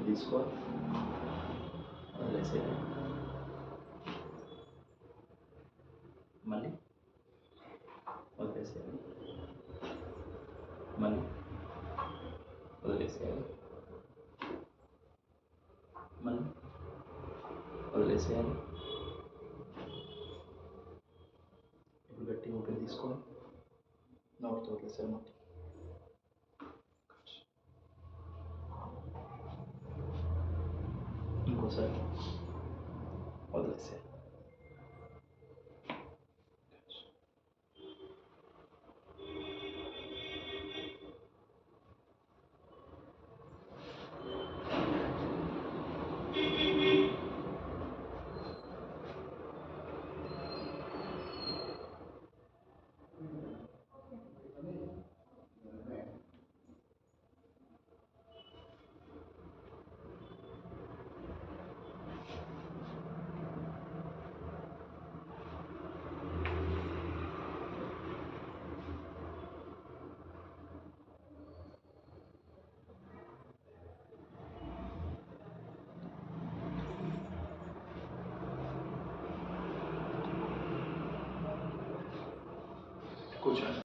తీసుకో, వదిలేసేయాలి. మళ్ళీ వదిలేసేయాలి. మళ్ళీ వదిలేసేయాలి. మళ్ళీ వదిలేసేయాలి. ఇప్పుడు గట్టిగా ఊపిరి తీసుకో, నోటితో వదిలేసేయాలి మొత్తం. ఇంకోసారి వదిలేసేయాలి. కూర్చోండి.